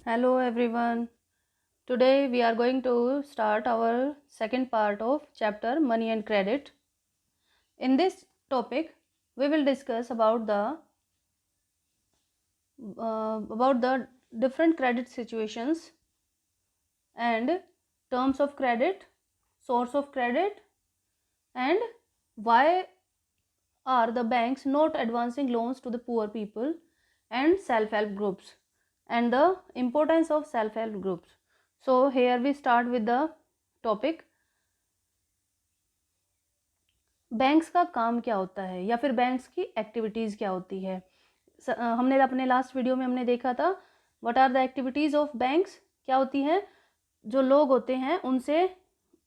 Hello everyone. Today we are going to start our second part of chapter Money and Credit. In this topic, we will discuss about the different credit situations and terms of credit, source of credit, and why are the banks not advancing loans to the poor people and self-help groups and the importance of self-help groups. So here we start with the topic banks का काम क्या होता है या फिर banks की activities क्या होती है। हमने अपने लास्ट वीडियो में हमने देखा था what are the activities of banks, क्या होती हैं। जो लोग होते हैं उनसे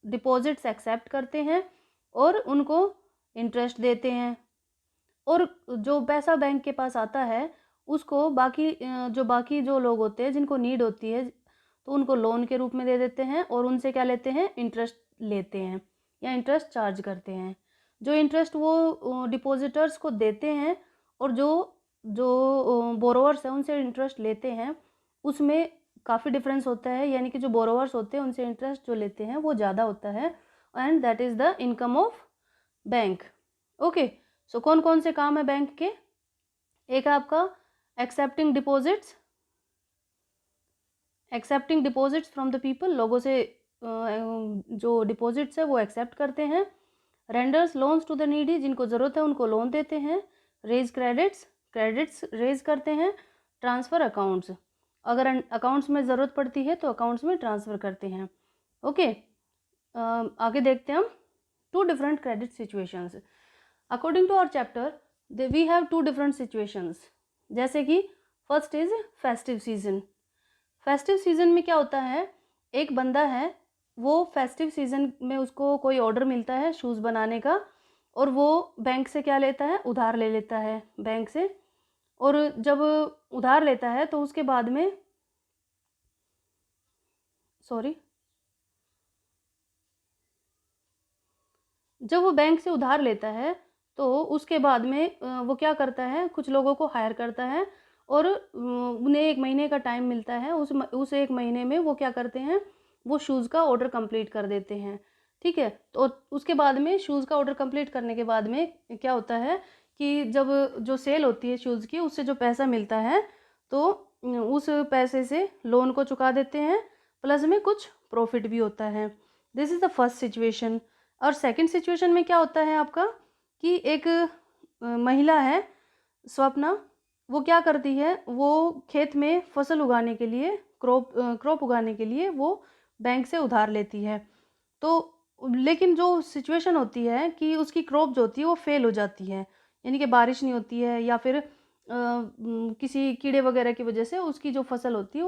डिपॉजिट्स एक्सेप्ट करते हैं और उनको इंटरेस्ट देते हैं, और जो पैसा बैंक के पास आता है उसको बाकी जो लोग होते हैं जिनको नीड होती है तो उनको लोन के रूप में दे देते हैं और उनसे क्या लेते हैं, इंटरेस्ट लेते हैं या इंटरेस्ट चार्ज करते हैं। जो इंटरेस्ट वो डिपॉजिटर्स को देते हैं और जो जो बोरोवर्स हैं उनसे इंटरेस्ट लेते हैं, उसमें काफ़ी डिफरेंस होता है। यानी कि जो बोरोवर्स होते हैं उनसे इंटरेस्ट जो लेते हैं वो ज़्यादा होता है, and that is the income of bank. Okay, so कौन कौन से काम है बैंक के। एक है आपका accepting deposits from the people, लोगों से जो डिपॉजिट्स है वो एक्सेप्ट करते हैं। Renders loans to the needy, जिनको ज़रूरत है उनको लोन देते हैं। रेज क्रेडिट्स रेज करते हैं। ट्रांसफ़र अकाउंट्स, अगर अकाउंट्स में ज़रूरत पड़ती है तो अकाउंट्स में ट्रांसफ़र करते हैं। ओके, आगे देखते हैं हम two different credit situations. According to our chapter we have two different situations. जैसे कि first is festive season. Festive season में क्या होता है, एक बंदा है वो फेस्टिव सीजन में उसको कोई ऑर्डर मिलता है शूज़ बनाने का, और वो बैंक से क्या लेता है, उधार ले लेता है बैंक से। और जब उधार लेता है तो उसके बाद में जब वो बैंक से उधार लेता है तो उसके बाद में वो क्या करता है, कुछ लोगों को हायर करता है और उन्हें 1 महीने का टाइम मिलता है। उस 1 महीने में वो क्या करते हैं, वो शूज़ का ऑर्डर कंप्लीट कर देते हैं। ठीक है, तो उसके बाद में शूज़ का ऑर्डर कंप्लीट करने के बाद में क्या होता है कि जब जो सेल होती है शूज़ की, उससे जो पैसा मिलता है तो उस पैसे से लोन को चुका देते हैं, प्लस में कुछ प्रॉफिट भी होता है। This is the first situation. और सेकंड सिचुएशन में क्या होता है आपका कि एक महिला है स्वप्ना, वो क्या करती है, वो खेत में फसल उगाने के लिए क्रॉप उगाने के लिए वो बैंक से उधार लेती है। तो लेकिन जो सिचुएशन होती है कि उसकी क्रॉप जो होती है वो फेल हो जाती है, यानी कि बारिश नहीं होती है या फिर किसी कीड़े वगैरह की वजह से उसकी जो फसल होती है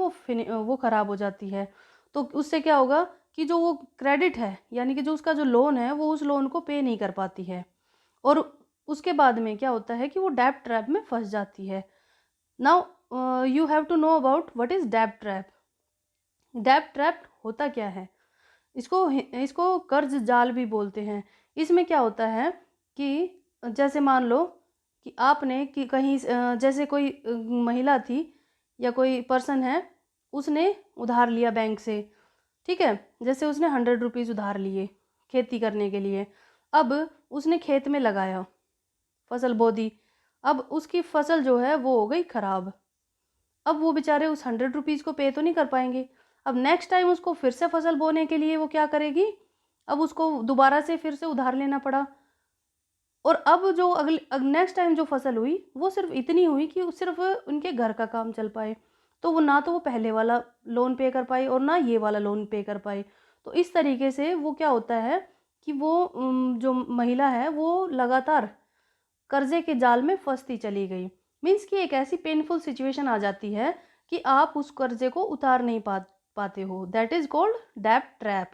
वो ख़राब हो जाती है। तो उससे क्या होगा कि जो वो क्रेडिट है, यानी कि जो उसका जो लोन है वो उस लोन को पे नहीं कर पाती है, और उसके बाद में क्या होता है कि वो डेब्ट ट्रैप में फंस जाती है। Now you have to know about what is डेब्ट ट्रैप। डेब्ट ट्रैप होता क्या है, इसको इसको कर्ज जाल भी बोलते हैं। इसमें क्या होता है कि जैसे मान लो कि आपने कि कहीं जैसे कोई महिला थी या कोई पर्सन है, उसने उधार लिया बैंक से। ठीक है, जैसे उसने 100 रुपीज़ उधार लिए खेती करने के लिए। अब उसने खेत में लगाया, फसल बो दी। अब उसकी फसल जो है वो हो गई ख़राब। अब वो बेचारे उस 100 रुपीज़ को पे तो नहीं कर पाएंगे। अब नेक्स्ट टाइम उसको फिर से फसल बोने के लिए वो क्या करेगी, अब उसको दोबारा से फिर से उधार लेना पड़ा। और अब जो अगले नेक्स्ट टाइम जो फसल हुई वो सिर्फ इतनी हुई कि सिर्फ उनके घर का काम चल पाए। तो वो ना तो वो पहले वाला लोन पे कर पाई और ना ये वाला लोन पे कर पाई। तो इस तरीके से वो क्या होता है कि वो जो महिला है वो लगातार कर्जे के जाल में फंसती चली गई। मीन्स कि एक ऐसी पेनफुल सिचुएशन आ जाती है कि आप उस कर्जे को उतार नहीं पाते हो। दैट इज कॉल्ड डेब्ट ट्रैप।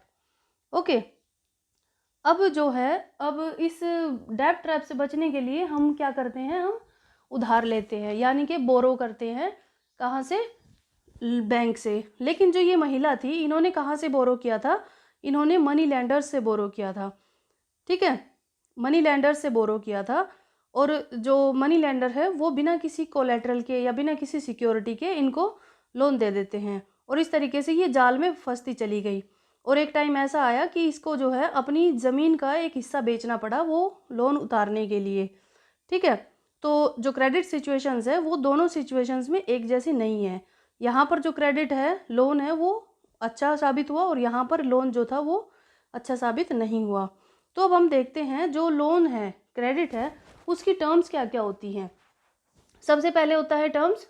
ओके, अब जो है, अब इस डेब्ट ट्रैप से बचने के लिए हम क्या करते हैं, हम उधार लेते हैं, यानी कि बोरो करते हैं। कहाँ से, बैंक से। लेकिन जो ये महिला थी, इन्होंने कहाँ से बोरो किया था, इन्होंने मनी लैंडर्स से बोरो किया था। ठीक है, मनी लैंडर से बोरो किया था। और जो मनी लैंडर है वो बिना किसी कोलेटरल के या बिना किसी सिक्योरिटी के इनको लोन दे देते हैं, और इस तरीके से ये जाल में फंसती चली गई। और एक टाइम ऐसा आया कि इसको जो है अपनी ज़मीन का एक हिस्सा बेचना पड़ा वो लोन उतारने के लिए। ठीक है, तो जो क्रेडिट सिचुएशंस है वो दोनों सिचुएशंस में एक जैसी नहीं है। यहाँ पर जो क्रेडिट है, लोन है, वो अच्छा साबित हुआ, और यहाँ पर लोन जो था वो अच्छा साबित नहीं हुआ। तो अब हम देखते हैं जो लोन है, क्रेडिट है, उसकी टर्म्स क्या क्या होती हैं। सबसे पहले होता है टर्म्स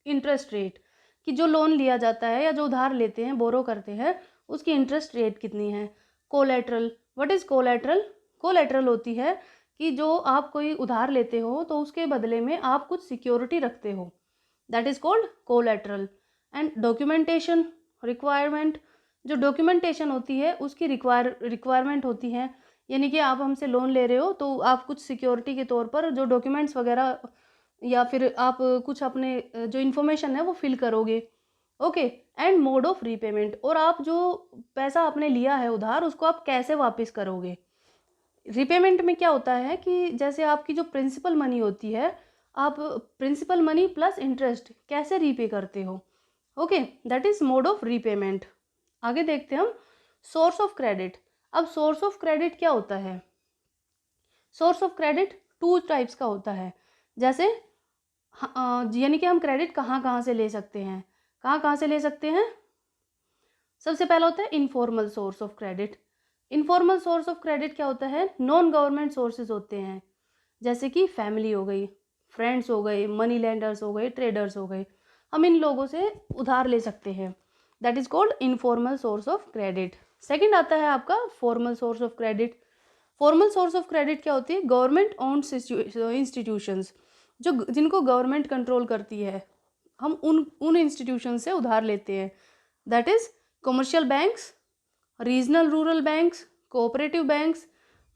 इंटरेस्ट रेट, कि जो लोन लिया जाता है या जो उधार लेते हैं, बोरो करते हैं, उसकी इंटरेस्ट रेट कितनी है। Collateral, what is collateral? Collateral होती है कि जो आप कोई उधार लेते हो तो उसके बदले में आप कुछ सिक्योरिटी रखते हो, that is called collateral. And documentation requirement, जो डॉक्यूमेंटेशन होती है उसकी रिक्वायरमेंट होती है, यानी कि आप हमसे लोन ले रहे हो तो आप कुछ सिक्योरिटी के तौर पर जो डॉक्यूमेंट्स वगैरह या फिर आप कुछ अपने जो इन्फॉर्मेशन है वो फिल करोगे। Okay, and mode of repayment, और आप जो पैसा आपने लिया है उधार उसको आप कैसे वापस करोगे। रीपेमेंट में क्या होता है कि जैसे आपकी जो प्रिंसिपल मनी होती है, आप प्रिंसिपल मनी प्लस इंटरेस्ट कैसे रीपे करते हो। Okay, that is mode of repayment. आगे देखते हैं हम सोर्स ऑफ क्रेडिट। अब सोर्स ऑफ क्रेडिट क्या होता है? Source of credit two types का होता है। जैसे यानी कि हम क्रेडिट कहाँ कहाँ से ले सकते हैं, कहाँ कहाँ से ले सकते हैं। सबसे पहला होता है informal source of credit. Informal source of credit क्या होता है? नॉन गवर्नमेंट सोर्सेज होते हैं, जैसे कि फैमिली हो गई, फ्रेंड्स हो गए, मनी लेंडर्स हो गए, ट्रेडर्स हो गए, हम इन लोगों से उधार ले सकते हैं। That is called informal source of credit. Second आता है आपका formal source of credit. Formal source of credit क्या होती है? गवर्नमेंट ओन्ड इंस्टीट्यूशंस, जो जिनको गवर्नमेंट कंट्रोल करती है, हम उन इंस्टीट्यूशन से उधार लेते हैं। That is commercial banks, regional rural banks, cooperative banks,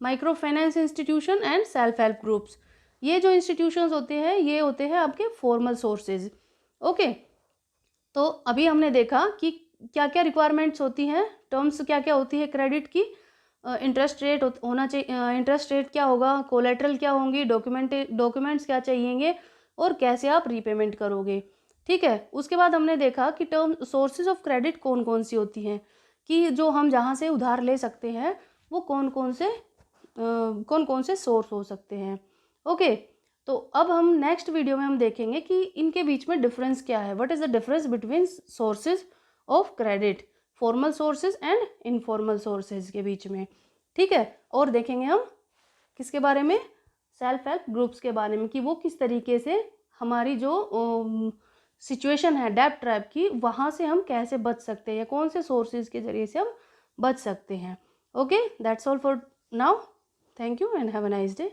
micro finance institution and self help groups. ये जो इंस्टीट्यूशंस होते हैं ये होते हैं आपके फॉर्मल सोर्सेज। ओके, तो अभी हमने देखा कि क्या क्या रिक्वायरमेंट्स होती हैं, टर्म्स क्या क्या होती है क्रेडिट की। इंटरेस्ट रेट होना चाहिए, इंटरेस्ट रेट क्या होगा, कोलेट्रल क्या होंगी, डॉक्यूमेंट्स क्या चाहिएंगे, और कैसे आप रीपेमेंट करोगे। ठीक है, उसके बाद हमने देखा कि टर्म सोर्सेज ऑफ क्रेडिट कौन कौन सी होती हैं, कि जो हम जहाँ से उधार ले सकते हैं वो कौन कौन से सोर्स हो सकते हैं। ओके, तो अब हम नेक्स्ट वीडियो में हम देखेंगे कि इनके बीच में डिफरेंस क्या है, what is the difference between sources of credit, formal sources and informal sources के बीच में। ठीक है, और देखेंगे हम किसके बारे में, सेल्फ हेल्प ग्रुप्स के बारे में, कि वो किस तरीके से हमारी जो सिचुएशन है डेब्ट ट्रैप की, वहाँ से हम कैसे बच सकते हैं, कौन से सोर्सेज के जरिए से हम बच सकते हैं। Okay, that's all for now, thank you and have a nice day.